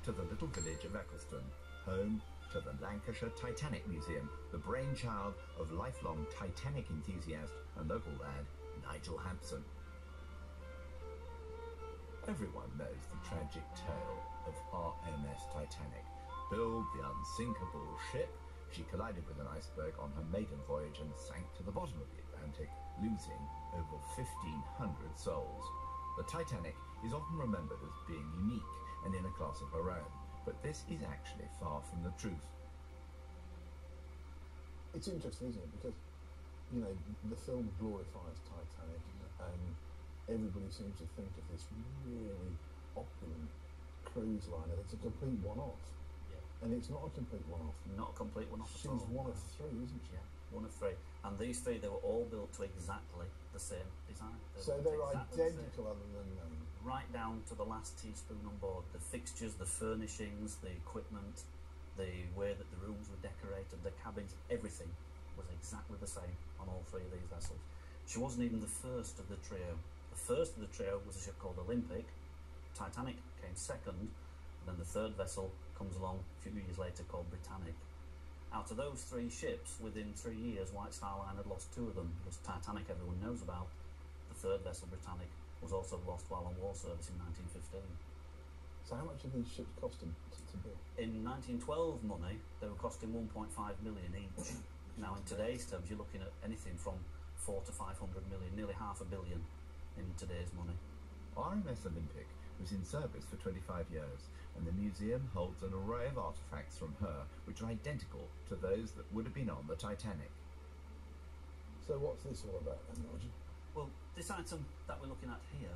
to the little village of Eccleston, home to the Lancashire Titanic Museum, the brainchild of lifelong Titanic enthusiast and local lad Nigel Hampson. Everyone knows the tragic tale of RMS Titanic. Billed the unsinkable ship, she collided with an iceberg on her maiden voyage and sank to the bottom of the Atlantic, losing over 1,500 souls. The Titanic is often remembered as being unique and in a class of her own, but this is actually far from the truth. It's interesting, isn't it? Because, you know, the film glorifies Titanic, and everybody seems to think of this really opulent cruise liner that's a complete one-off. Yeah. And it's not a complete one-off. Not a complete one-off at all. She's one of three, isn't she? Yeah, one of three. And these three, they were all built to exactly the same design. So they're identical other than... right down to the last teaspoon on board. The fixtures, the furnishings, the equipment, the way that the rooms were decorated, the cabins, everything was exactly the same on all three of these vessels. She wasn't even the first of the trio. The first of the trio was a ship called Olympic. Titanic came second, and then the third vessel comes along a few years later called Britannic. Out of those three ships, within 3 years, White Star Line had lost two of them, because Titanic everyone knows about. The third vessel, Britannic, was also lost while on war service in 1915. So how much have these ships cost them to build? In 1912 money, they were costing 1.5 million each. Now in today's terms, you're looking at anything from 400 to 500 million, nearly $500 million in today's money. RMS Olympic was in service for 25 years, and the museum holds an array of artefacts from her which are identical to those that would have been on the Titanic. So what's this all about then, Nigel? Well, this item that we're looking at here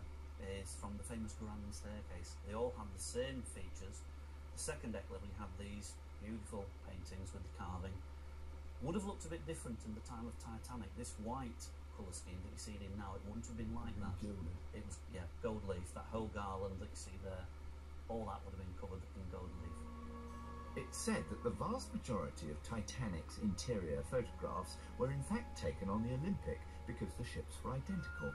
is from the famous Grand Staircase. They all have the same features. The second deck level, you have these beautiful paintings with the carving. Would have looked a bit different in the time of Titanic. This white colour scheme that you see it in now, it wouldn't have been like that. Gilded. It was, yeah, gold leaf. That whole garland that you see there, all that would have been covered in gold leaf. It's said that the vast majority of Titanic's interior photographs were in fact taken on the Olympic because the ships were identical.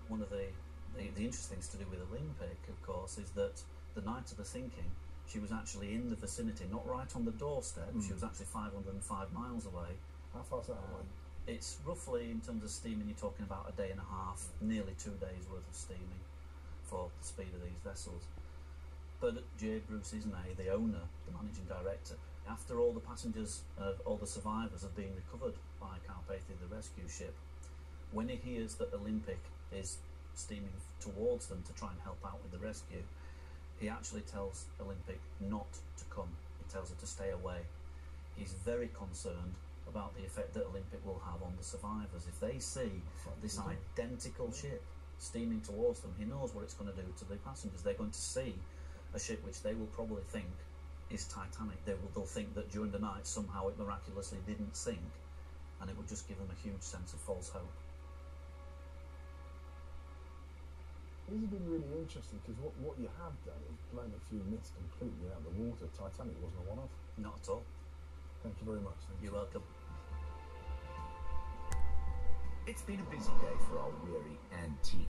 One of the interesting things to do with Olympic, of course, is that the night of the sinking, she was actually in the vicinity, not right on the doorstep. She was actually 505 miles away. How far's that away? It's roughly, in terms of steaming, you're talking about a day and a half, nearly 2 days worth of steaming for the speed of these vessels. But J. Bruce Ismay, the owner, the managing director, after all the passengers, all the survivors have been recovered by Carpathia, the rescue ship, when he hears that Olympic is steaming towards them to try and help out with the rescue, he actually tells Olympic not to come. He tells her to stay away. He's very concerned about the effect that Olympic will have on the survivors. If they see this identical ship steaming towards them, he knows what it's going to do to the passengers. They're going to see a ship which they will probably think is Titanic. They'll think that during the night somehow it miraculously didn't sink, and it will just give them a huge sense of false hope. This has been really interesting, because what you have done is blown a few myths completely out of the water. Titanic wasn't a one-off. Not at all. Thank you very much. You're welcome. It's been a busy day for our weary antique